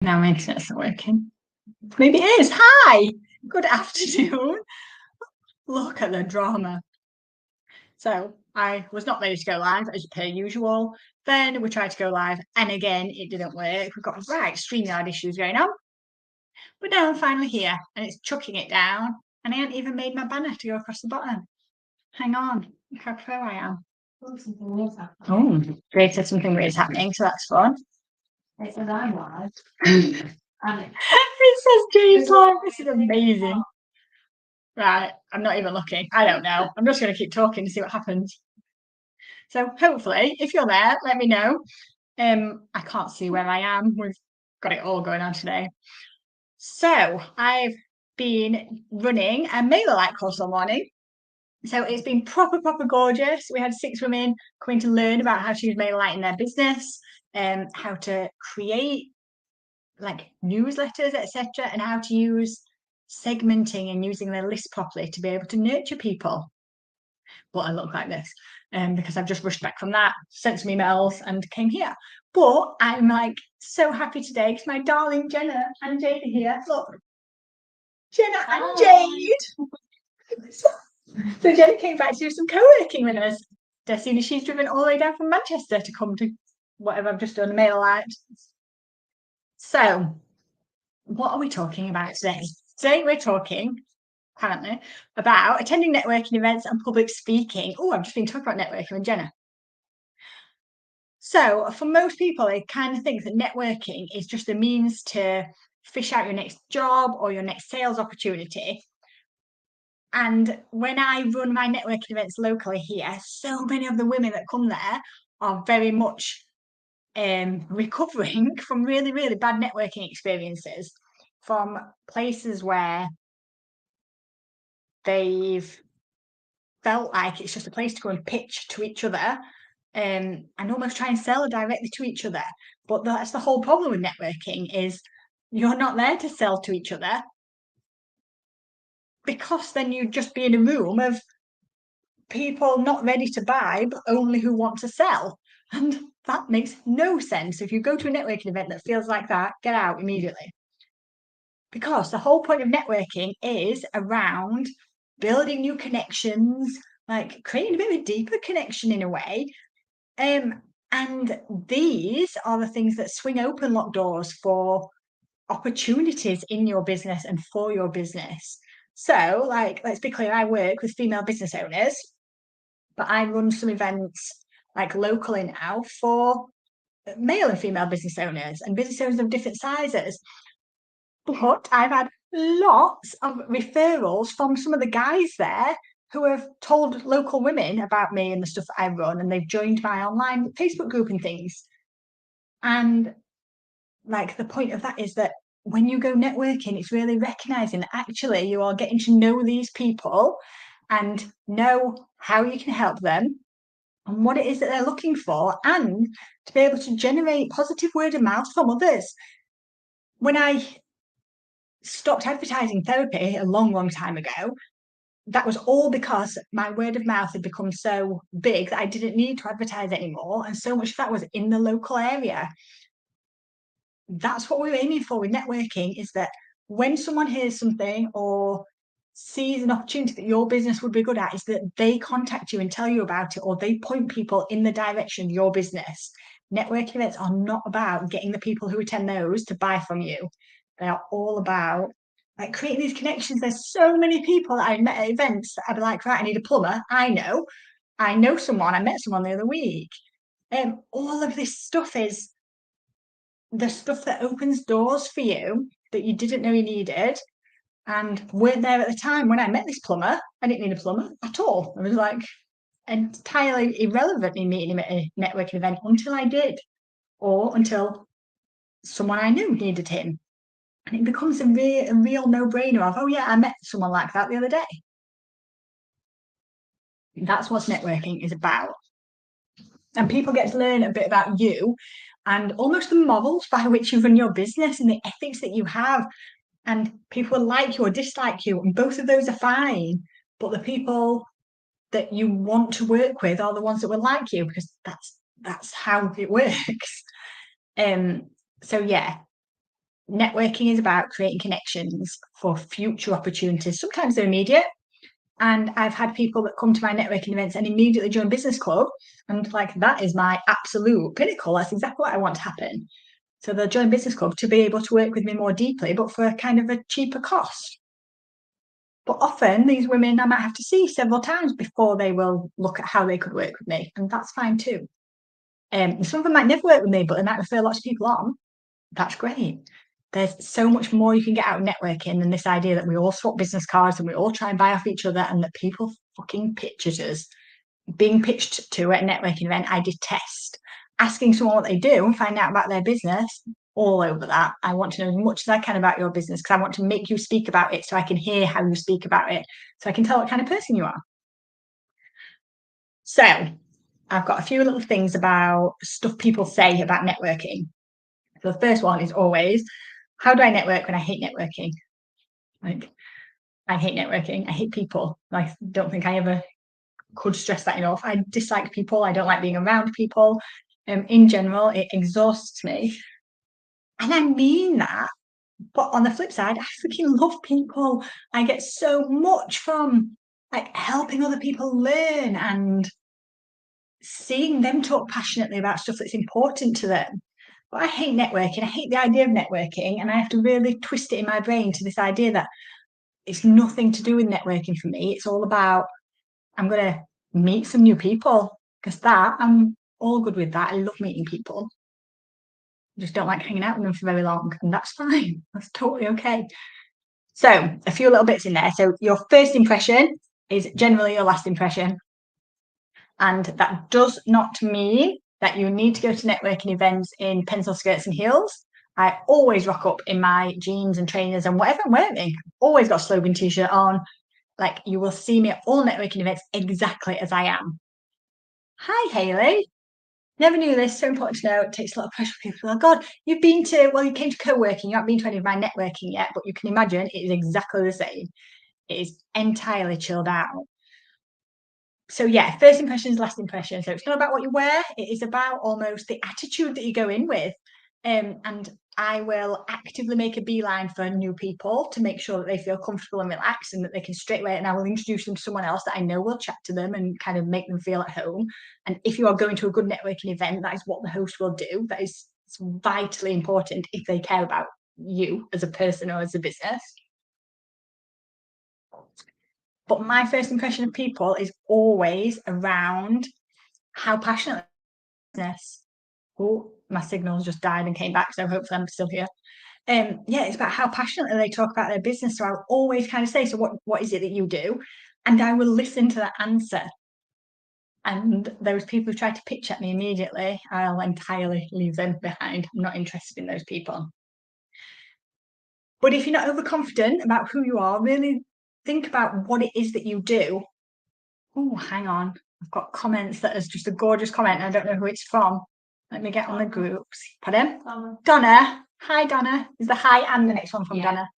Now my internet's not working. Maybe it is. Hi. Good afternoon. Look at the drama. So I was not ready to go live as per usual. Then we tried to go live and again it didn't work. We've got StreamYard issues going on. But now I'm finally here and it's chucking it down and I haven't even made my banner to go across the bottom. Hang on. Look how pro I am. Oh, Grace said something weird is happening, so that's fun. It says I'm live. It says James live. This is amazing. Right, I'm not even looking. I don't know. I'm just going to keep talking to see what happens. So hopefully, if you're there, let me know. I can't see where I am. We've got it all going on today. So I've been running a MailerLite course all morning. So it's been proper gorgeous. We had 6 women coming to learn about how to use MailerLite in their business, how to create like newsletters, etc., and how to use segmenting and using their list properly to be able to nurture people. But I look like this because I've just rushed back from that, sent some emails and came here. But I'm like so happy today because my darling Jenna and Jade are here. Look, Jenna and Jade. So Jenna came back to do some co-working with us as soon as she's driven all the way down from Manchester to come to whatever I've just done, MailerLite. So what are we talking about today? Today we're talking, apparently, about attending networking events and public speaking. Oh, I've just been talking about networking with Jenna. So for most people, they kind of think that networking is just a means to fish out your next job or your next sales opportunity. And when I run my networking events locally here, so many of the women that come there are very much recovering from really bad networking experiences from places where they've felt like it's just a place to go and pitch to each other and almost try and sell directly to each other. But that's the whole problem with networking is you're not there to sell to each other because then you'd just be in a room of people not ready to buy but only who want to sell. And that makes no sense. If you go to a networking event that feels like that, get out immediately. Because the whole point of networking is around building new connections, like creating a bit of a deeper connection in a way. And these are the things that swing open locked doors for opportunities in your business and for your business. So, like, let's be clear, I work with female business owners, but I run some events like locally now for male and female business owners and business owners of different sizes. But I've had lots of referrals from some of the guys there who have told local women about me and the stuff that I run, and they've joined my online Facebook group and things. And like the point of that is that when you go networking, it's really recognizing that actually you are getting to know these people and know how you can help them and what it is that they're looking for, and to be able to generate positive word of mouth from others. When I stopped advertising therapy a long time ago, that was all because my word of mouth had become so big that I didn't need to advertise anymore. And so much of that was in the local area. That's what we're aiming for with networking, is that when someone hears something or sees an opportunity that your business would be good at, is that they contact you and tell you about it, or they point people in the direction of your business. Networking events are not about getting the people who attend those to buy from you. They are all about like creating these connections. There's so many people that I met at events that I'd be like, right, I need a plumber. I know someone. I met someone the other week. All of this stuff is the stuff that opens doors for you that you didn't know you needed and weren't there at the time. When I met this plumber, I didn't need a plumber at all. I was like entirely irrelevant in meeting him at a networking event until I did, or until someone I knew needed him. And it becomes a real no-brainer of, oh yeah, I met someone like that the other day. That's what networking is about. And people get to learn a bit about you and almost the models by which you run your business and the ethics that you have. And people will like you or dislike you, and both of those are fine. But the people that you want to work with are the ones that will like you, because that's how it works. So yeah, networking is about creating connections for future opportunities. Sometimes they're immediate. And I've had people that come to my networking events and immediately join business club. And like, that is my absolute pinnacle. That's exactly what I want to happen. So they'll join business club to be able to work with me more deeply, but for kind of a cheaper cost. But often these women I might have to see several times before they will look at how they could work with me. And that's fine too. Some of them might never work with me, but they might refer lots of people on. That's great. There's so much more you can get out of networking than this idea that we all swap business cards and we all try and buy off each other and that people fucking pitch at us. Being pitched to at a networking event, I detest. Asking someone what they do and finding out about their business, all over that. I want to know as much as I can about your business because I want to make you speak about it so I can hear how you speak about it, so I can tell what kind of person you are. So I've got a few little things about stuff people say about networking. So the first one is always, how do I network when I hate networking? Like, I hate networking. I hate people. I don't think I ever could stress that enough. I dislike people. I don't like being around people. In general, it exhausts me. And I mean that. But on the flip side, I freaking love people. I get so much from like helping other people learn and seeing them talk passionately about stuff that's important to them. But I hate networking. I hate the idea of networking. And I have to really twist it in my brain to this idea that it's nothing to do with networking for me. It's all about, I'm going to meet some new people because that, I'm all good with that. I love meeting people. I just don't like hanging out with them for very long. And that's fine. That's totally okay. So a few little bits in there. So your first impression is generally your last impression. And that does not mean that you need to go to networking events in pencil skirts and heels. I always rock up in my jeans and trainers and whatever I'm wearing. Always got a slogan t-shirt on. Like, you will see me at all networking events exactly as I am. Hi, Hayley. Never knew this. So important to know. It takes a lot of pressure for people. Oh, God, you came to co-working. You haven't been to any of my networking yet, but you can imagine it is exactly the same. It is entirely chilled out. So yeah, first impression is last impression. So it's not about what you wear. It is about almost the attitude that you go in with. And I will actively make a beeline for new people to make sure that they feel comfortable and relaxed and that they can straight away, and I will introduce them to someone else that I know will chat to them and kind of make them feel at home. And if you are going to a good networking event, that is what the host will do. That is vitally important if they care about you as a person or as a business. But my first impression of people is always around how passionate business. Oh, my signal's just died and came back, so hopefully I'm still here. Yeah, it's about how passionately they talk about their business. So I'll always kind of say, so what is it that you do? And I will listen to that answer. And those people who try to pitch at me immediately, I'll entirely leave them behind. I'm not interested in those people. But if you're not overconfident about who you are, really think about what it is that you do. Oh, hang on. I've got comments that is just a gorgeous comment. I don't know who it's from. Let me get on the groups. Pardon? Donna. Hi, Donna. Is the hi and the next one from Donna?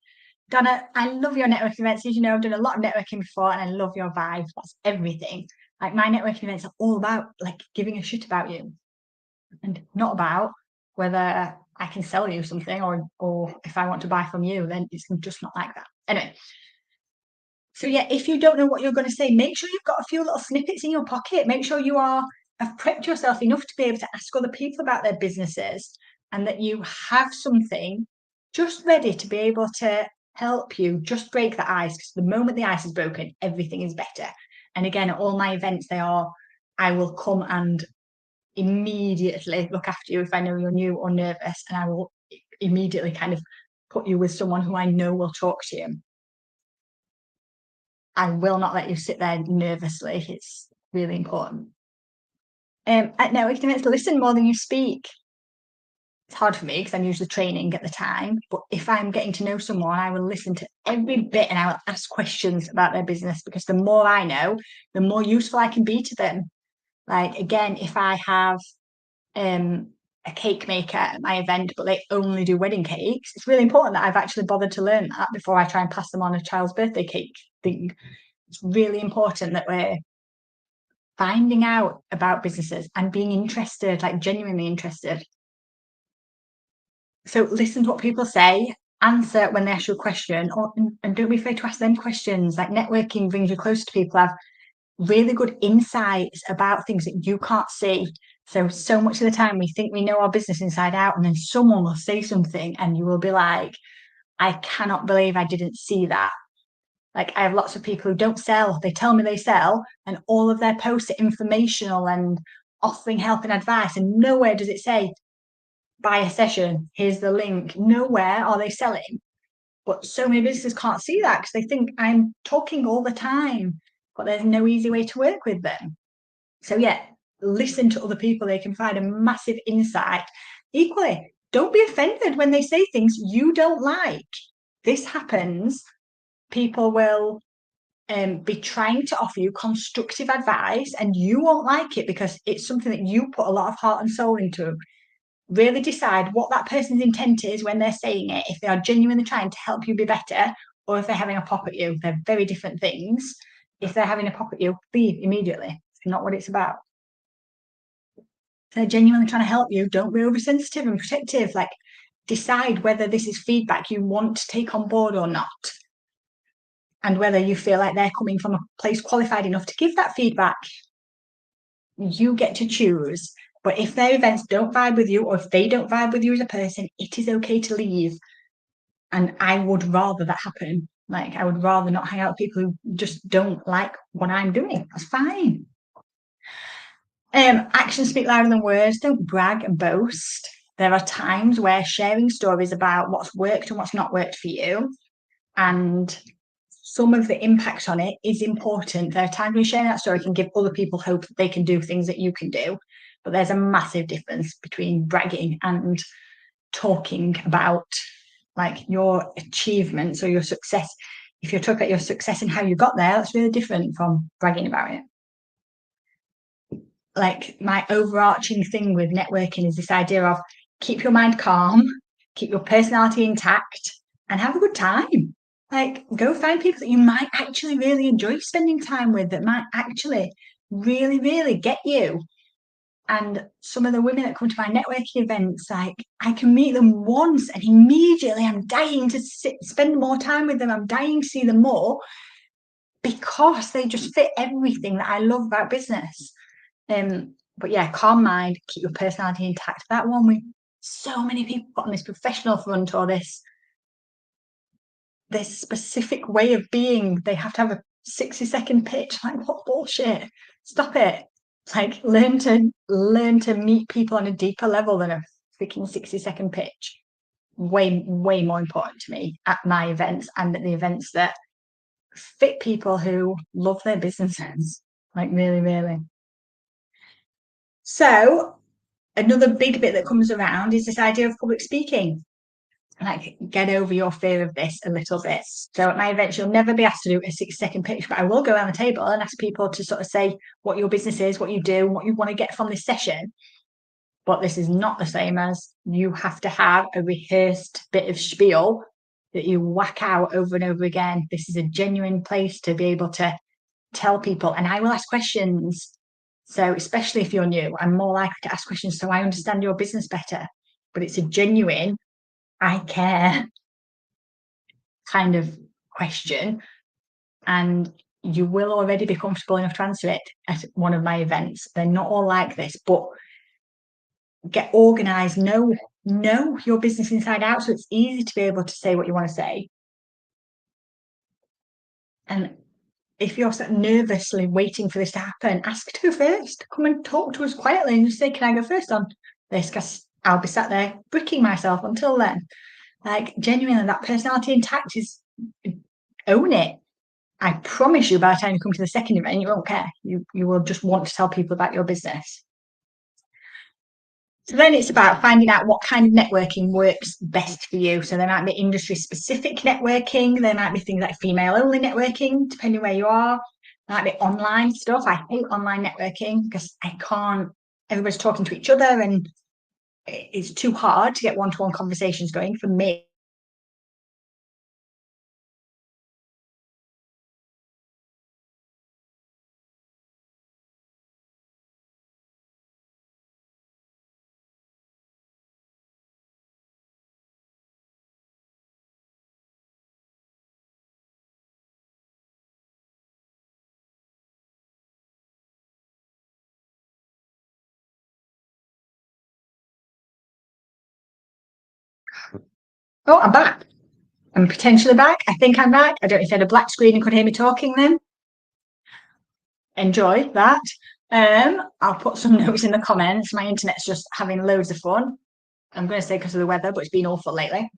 Donna, I love your networking events. As you know, I've done a lot of networking before and I love your vibe. That's everything. Like, my networking events are all about like giving a shit about you and not about whether I can sell you something or if I want to buy from you. Then it's just not like that. Anyway. So yeah, if you don't know what you're going to say, make sure you've got a few little snippets in your pocket. Make sure you have prepped yourself enough to be able to ask other people about their businesses and that you have something just ready to be able to help you just break the ice, because the moment the ice is broken, everything is better. And again, at all my events, I will come and immediately look after you if I know you're new or nervous, and I will immediately kind of put you with someone who I know will talk to you. I will not let you sit there nervously. It's really important. At networking events, listen more than you speak. It's hard for me because I'm usually training at the time. But if I'm getting to know someone, I will listen to every bit and I will ask questions about their business, because the more I know, the more useful I can be to them. Like, again, if I have a cake maker at my event, but they only do wedding cakes, it's really important that I've actually bothered to learn that before I try and pass them on a child's birthday cake thing. It's really important that we're finding out about businesses and being interested, like genuinely interested. So listen to what people say, answer when they ask you a question, and don't be afraid to ask them questions. Like, networking brings you closer to people, have really good insights about things that you can't see. So much of the time we think we know our business inside out, and then someone will say something and you will be like, I cannot believe I didn't see that. Like, I have lots of people who don't sell. They tell me they sell, and all of their posts are informational and offering help and advice, and nowhere does it say buy a session, here's the link. Nowhere are they selling. But so many businesses can't see that because they think I'm talking all the time, but there's no easy way to work with them. So yeah, listen to other people. They can find a massive insight. Equally, don't be offended when they say things you don't like. This happens. People will be trying to offer you constructive advice, and you won't like it because it's something that you put a lot of heart and soul into. Really decide what that person's intent is when they're saying it, if they are genuinely trying to help you be better, or if they're having a pop at you. They're very different things. If they're having a pop at you, leave immediately. It's not what it's about. If they're genuinely trying to help you, don't be oversensitive and protective. Like, decide whether this is feedback you want to take on board or not, and whether you feel like they're coming from a place qualified enough to give that feedback. You get to choose. But if their events don't vibe with you, or if they don't vibe with you as a person, it is okay to leave. And I would rather that happen. Like, I would rather not hang out with people who just don't like what I'm doing. That's fine. Actions speak louder than words. Don't brag and boast. There are times where sharing stories about what's worked and what's not worked for you, and some of the impact on it is important. There are times when sharing that story can give other people hope that they can do things that you can do. But there's a massive difference between bragging and talking about like your achievements or your success. If you're talking about your success and how you got there, that's really different from bragging about it. Like, my overarching thing with networking is this idea of keep your mind calm, keep your personality intact, and have a good time. Like, go find people that you might actually really enjoy spending time with, that might actually really, really get you. And some of the women that come to my networking events, like, I can meet them once and immediately I'm dying to spend more time with them. I'm dying to see them more because they just fit everything that I love about business. But yeah, calm mind, keep your personality intact. That one, with so many people put on this professional front, or this specific way of being. They have to have a 60-second pitch. Like, what bullshit? Stop it. Like, learn to meet people on a deeper level than a freaking 60-second pitch. Way more important to me at my events and at the events that fit people who love their businesses. Like, really, really. So another big bit that comes around is this idea of public speaking. Like, get over your fear of this a little bit. So at my events, you'll never be asked to do a 60-second pitch, but I will go around the table and ask people to sort of say what your business is, what you do, what you want to get from this session. But this is not the same as you have to have a rehearsed bit of spiel that you whack out over and over again. This is a genuine place to be able to tell people, and I will ask questions. So especially if you're new, I'm more likely to ask questions so I understand your business better. But it's a genuine, I care kind of question, and you will already be comfortable enough to answer it at one of my events. They're not all like this, but get organized, know your business inside out, so it's easy to be able to say what you want to say. And if you're sort of nervously waiting for this to happen, ask to go first. Come and talk to us quietly and just say, can I go first on this? Because I'll be sat there bricking myself until then. Like, genuinely, that personality intact is, own it. I promise you, by the time you come to the second event, you won't care. You will just want to tell people about your business. So then it's about finding out what kind of networking works best for you. So there might be industry specific networking. There might be things like female only networking, depending where you are. There might be online stuff. I hate online networking because everybody's talking to each other and it's too hard to get one-to-one conversations going for me. Oh, I'm back. I'm potentially back. I think I'm back. I don't know if you had a black screen and could hear me talking then. Enjoy that. I'll put some notes in the comments. My internet's just having loads of fun. I'm going to say because of the weather, but it's been awful lately.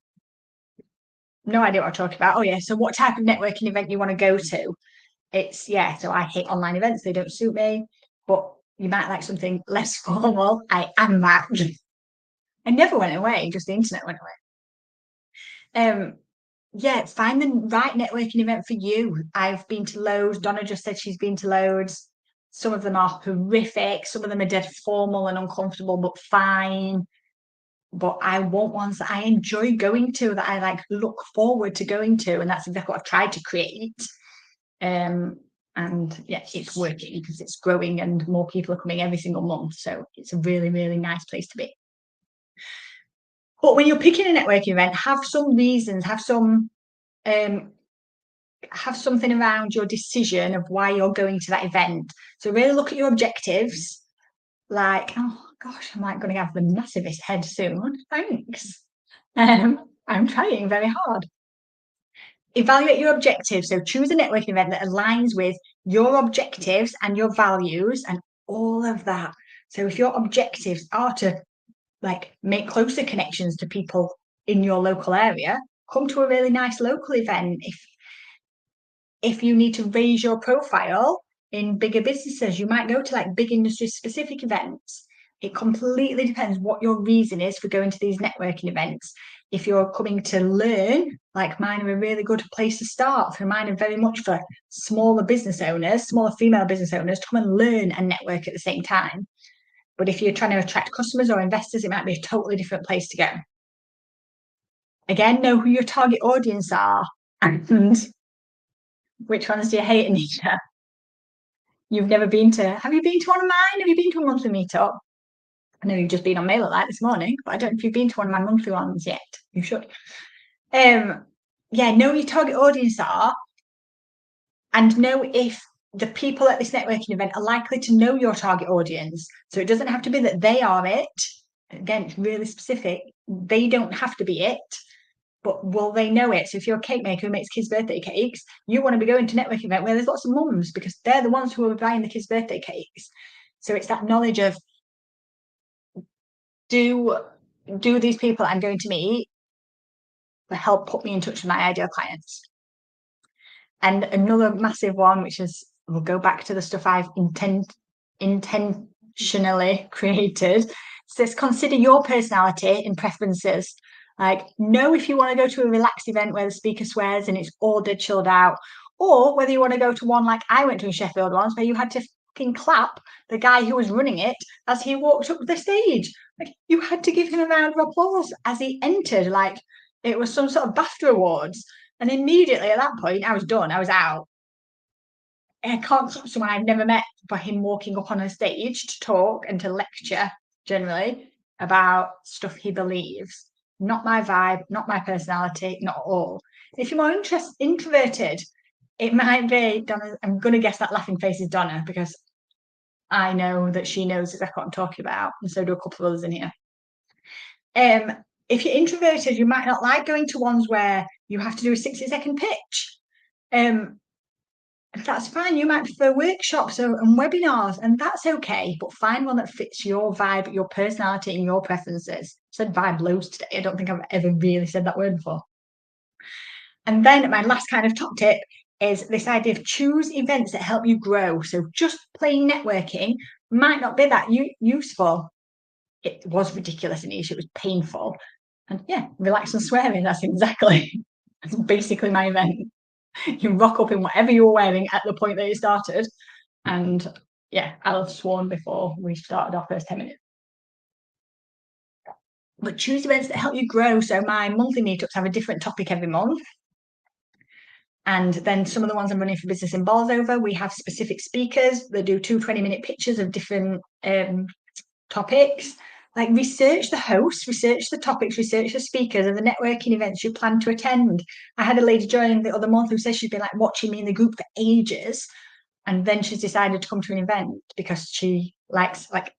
No idea what I'm talking about. Oh, yeah. So, what type of networking event you want to go to? It's, yeah. So, I hate online events, they don't suit me, but you might like something less formal. I am that. I never went away, just the internet went away. Yeah, find the right networking event for you. I've been to loads. Donna just said she's been to loads. Some of them are horrific. Some of them are dead formal and uncomfortable, but fine. But I want ones that I enjoy going to, that I like look forward to going to, and that's exactly what I've tried to create. And yeah, it's working because it's growing and more people are coming every single month. So it's a really, really nice place to be. But when you're picking a networking event, have some reasons, have something around your decision of why you're going to that event. So really look at your objectives. Like, oh gosh, I'm like going to have the massivest head soon. Thanks. I'm trying very hard. Evaluate your objectives. So choose a networking event that aligns with your objectives and your values and all of that. So if your objectives are to like make closer connections to people in your local area, come to a really nice local event. If you need to raise your profile in bigger businesses, you might go to like big industry specific events. It completely depends what your reason is for going to these networking events. If you're coming to learn, like mine are a really good place to start. For mine are very much for smaller business owners, smaller female business owners to come and learn and network at the same time. But if you're trying to attract customers or investors, it might be a totally different place to go. Again, know who your target audience are and which ones do you hate, Anita? You've never been to, have you been to one of mine? Have you been to a monthly meetup? I know you've just been on MailerLite this morning, but I don't know if you've been to one of my monthly ones yet. You should. Yeah, know who your target audience are and know if the people at this networking event are likely to know your target audience. So it doesn't have to be that they are it. Again, it's really specific. They don't have to be it, but will they know it? So if you're a cake maker who makes kids' birthday cakes, you want to be going to networking event where there's lots of mums because they're the ones who are buying the kids' birthday cakes. So it's that knowledge of do these people I'm going to meet help put me in touch with my ideal clients? And another massive one, which is we'll go back to the stuff I've intentionally created, says consider your personality and preferences. Like, know if you want to go to a relaxed event where the speaker swears and it's all dead chilled out, or whether you want to go to one like I went to in Sheffield once where you had to fucking clap the guy who was running it as he walked up the stage. Like, you had to give him a round of applause as he entered, like it was some sort of BAFTA awards. And immediately at that point, I was done. I was out. I can't clap someone I've never met for him walking up on a stage to talk and to lecture generally about stuff he believes. Not my vibe, not my personality, not at all. If you're more introverted, it might be Donna. I'm going to guess that laughing face is Donna because I know that she knows exactly what I'm talking about, and so do a couple of others in here. If you're introverted, you might not like going to ones where you have to do a 60-second pitch. That's fine. You might prefer workshops and webinars, and that's okay. But find one that fits your vibe, your personality, and your preferences. I said vibe loads today. I don't think I've ever really said that word before. And then my last kind of top tip is this idea of choose events that help you grow. So just plain networking might not be that useful. It was ridiculous, Anish. It was painful. And yeah, relax and swearing. That's basically my event. You rock up in whatever you were wearing at the point that you started. And yeah, I'll have sworn before we started our first 10 minutes. But choose events that help you grow. So my monthly meetups have a different topic every month. And then some of the ones I'm running for Business in Bolsover, we have specific speakers that do 2 20-minute pitches of different topics. Like, research the hosts, research the topics, research the speakers and the networking events you plan to attend. I had a lady join the other month who says she's been like watching me in the group for ages, and then she's decided to come to an event because she likes like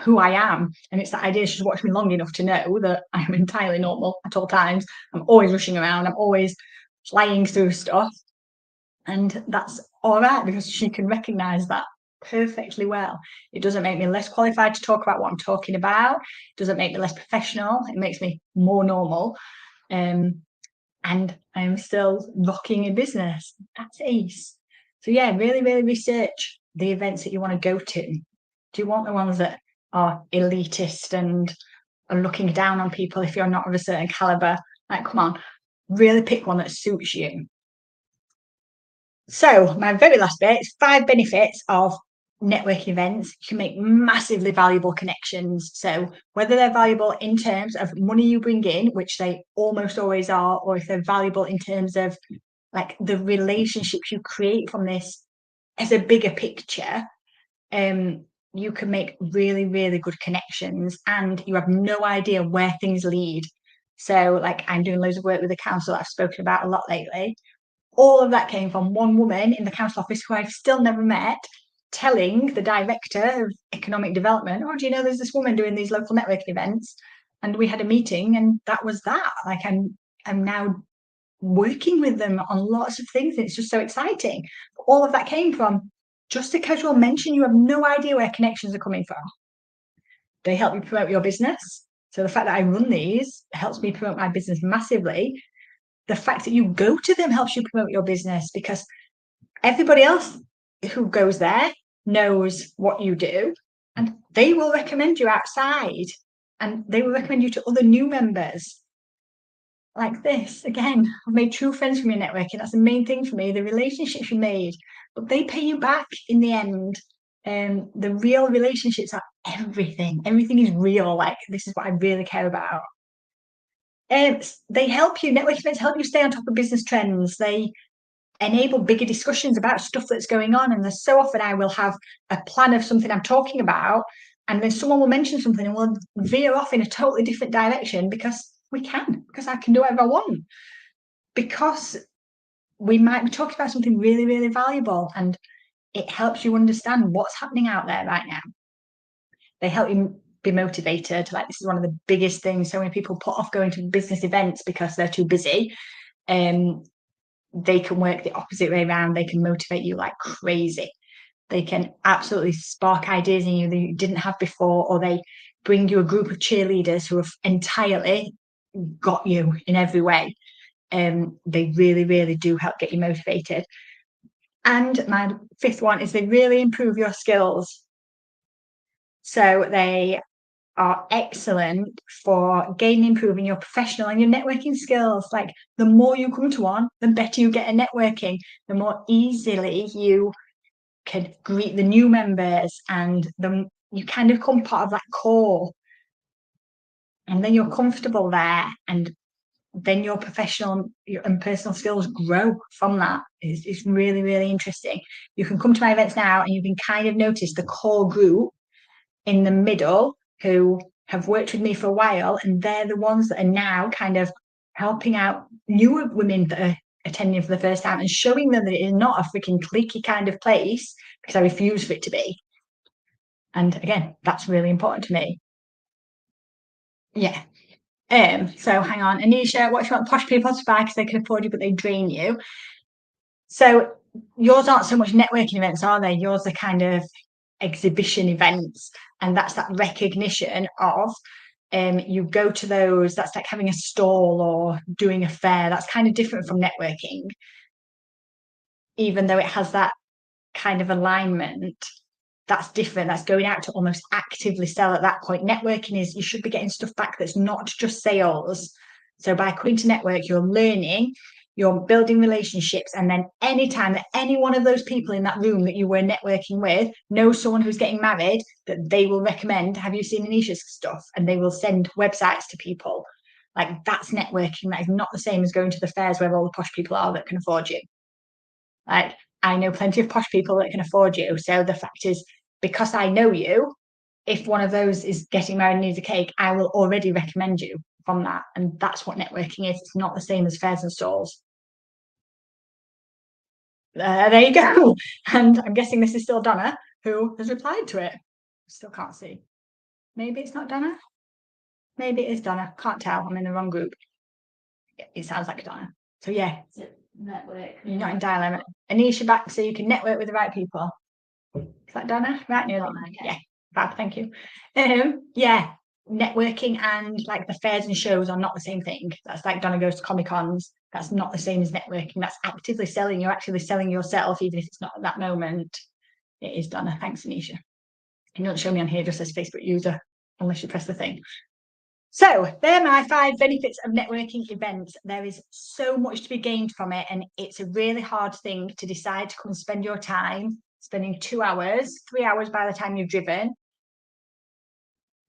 who I am. And it's that idea she's watched me long enough to know that I'm entirely normal at all times. I'm always rushing around. I'm always flying through stuff. And that's all right because she can recognize that perfectly well. It doesn't make me less qualified to talk about what I'm talking about. It doesn't make me less professional. It makes me more normal. And I'm still rocking a business. That's ace. So yeah, really, really research the events that you want to go to. Do you want the ones that are elitist and are looking down on people if you're not of a certain caliber? Like, come on, really pick one that suits you. So my very last bit is 5 benefits of networking events. You can make massively valuable connections. So whether they're valuable in terms of money you bring in, which they almost always are, or if they're valuable in terms of like the relationships you create from this as a bigger picture, you can make really, really good connections and you have no idea where things lead. So like I'm doing loads of work with the council that I've spoken about a lot lately. All of that came from one woman in the council office who I've still never met, telling the director of economic development, oh, do you know there's this woman doing these local networking events? And we had a meeting and that was that. Like I'm now working with them on lots of things. It's just so exciting. All of that came from just a casual mention. You have no idea where connections are coming from. They help you promote your business. So the fact that I run these helps me promote my business massively. The fact that you go to them helps you promote your business because everybody else who goes there knows what you do and they will recommend you outside and they will recommend you to other new members. Like this, again, I've made true friends from your networking. That's the main thing for me, the relationships you made, but they pay you back in the end. The real relationships are everything. Everything is real. Like this is what I really care about. They help you, networking events help you stay on top of business trends. They enable bigger discussions about stuff that's going on. And there's so often I will have a plan of something I'm talking about, and then someone will mention something and we'll veer off in a totally different direction because I can do whatever I want. Because we might be talking about something really, really valuable and it helps you understand what's happening out there right now. They help you be motivated. Like this is one of the biggest things. So many people put off going to business events because they're too busy. They can work the opposite way around. They can motivate you like crazy. They can absolutely spark ideas in you that you didn't have before, or they bring you a group of cheerleaders who have entirely got you in every way. They really, really do help get you motivated. And my 5th one is they really improve your skills. So they are excellent for gaining, improving your professional and your networking skills. Like the more you come to one, the better you get at networking, the more easily you can greet the new members and you kind of become part of that core. And then you're comfortable there and then your professional and personal skills grow from that. It's really, really interesting. You can come to my events now and you can kind of notice the core group in the middle who have worked with me for a while, and they're the ones that are now kind of helping out newer women that are attending for the first time and showing them that it is not a freaking cliquey kind of place, because I refuse for it to be. And again, that's really important to me. Yeah. So hang on, Anisha, what do you want posh people to buy because they can afford you but they drain you? So yours aren't so much networking events, are they? Yours are kind of exhibition events, and that's that recognition of you go to those. That's like having a stall or doing a fair. That's kind of different from networking, even though it has that kind of alignment. That's different. That's going out to almost actively sell at that point. Networking is you should be getting stuff back that's not just sales. So by coming to network, you're learning, you're building relationships, and then anytime that any one of those people in that room that you were networking with knows someone who's getting married, that they will recommend, have you seen Anisha's stuff? And they will send websites to people. Like that's networking. That is not the same as going to the fairs where all the posh people are that can afford you. Like I know plenty of posh people that can afford you. So the fact is, because I know you, if one of those is getting married and needs a cake, I will already recommend you from that. And that's what networking is. It's not the same as fairs and stalls. There you go. And I'm guessing this is still Donna who has replied to it. Still can't see. Maybe it's not Donna. Maybe it is Donna. Can't tell. I'm in the wrong group. Yeah, it sounds like Donna. So yeah, Is it network? you're not in dilemma. Anisha back so you can network with the right people. Is that Donna? Right, nearly. Yeah, fab, thank you. Yeah, networking and like the fairs and shows are not the same thing. That's like Donna goes to Comic Cons. That's not the same as networking. That's actively selling. You're actually selling yourself, even if it's not at that moment. It is Donna. Thanks, Anisha. You don't show me on here, just as Facebook user, unless you press the thing. So they're my 5 benefits of networking events. There is so much to be gained from it, and it's a really hard thing to decide to come and spend your time spending 2 hours, 3 hours by the time you've driven,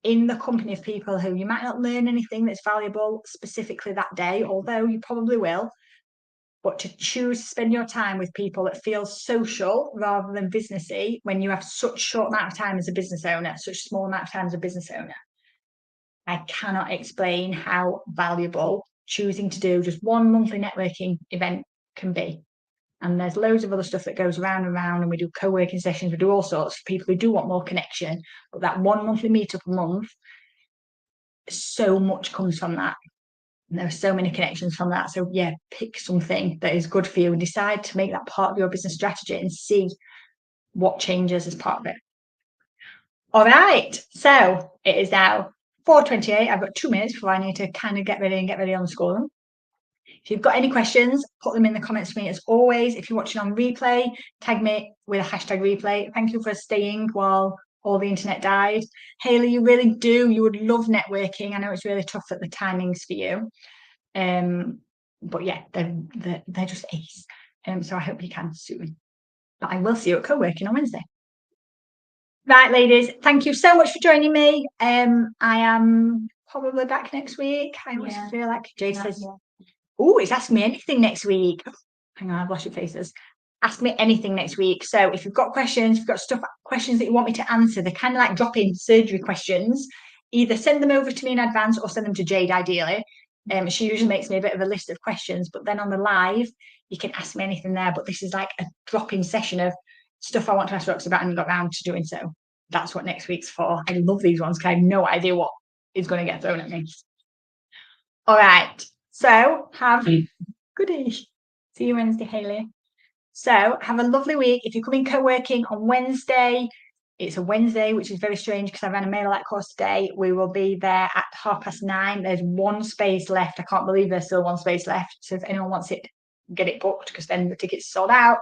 in the company of people who you might not learn anything that's valuable specifically that day, although you probably will. But to choose to spend your time with people that feel social rather than businessy when you have such short amount of time as a business owner, such small amount of time as a business owner. I cannot explain how valuable choosing to do just one monthly networking event can be. And there's loads of other stuff that goes around and around, and we do co-working sessions, we do all sorts for people who do want more connection. But that one monthly meetup a month, so much comes from that. And there are so many connections from that. So yeah, pick something that is good for you and decide to make that part of your business strategy and see what changes as part of it. All right, so it is now 4:28. I've got 2 minutes before I need to kind of get ready on the school. If you've got any questions, put them in the comments for me as always. If you're watching on replay, tag me with a hashtag replay. Thank you for staying while all the internet died. Hayley, you really do. You would love networking. I know it's really tough at the timings for you. But yeah, they're just ace. So I hope you can soon. But I will see you at co-working on Wednesday. Right, ladies, thank you so much for joining me. I am probably back next week. I always feel like Jade says, oh, it's Ask Me Anything next week. Hang on, I've lost your faces. Ask me anything next week. So if you've got questions, if you've got questions that you want me to answer, they're kind of like drop-in surgery questions. Either send them over to me in advance or send them to Jade, ideally. She usually makes me a bit of a list of questions, but then on the live, you can ask me anything there. But this is like a drop-in session of stuff I want to ask Rox about and got round to doing so. That's what next week's for. I love these ones because I have no idea what is going to get thrown at me. All right. So have good day. See you Wednesday, Hayley. So have a lovely week. If you're coming co-working on Wednesday, it's a Wednesday, which is very strange because I ran a mail-out course today. We will be there at 9:30. There's 1 space left. I can't believe there's still 1 space left. So if anyone wants it, get it booked because then the ticket's sold out.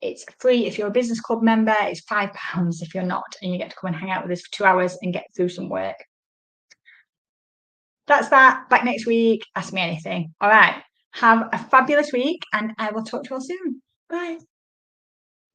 It's free if you're a business club member. It's £5 if you're not, and you get to come and hang out with us for 2 hours and get through some work. That's that. Back next week. Ask me anything. All right. Have a fabulous week, and I will talk to you all soon. Bye.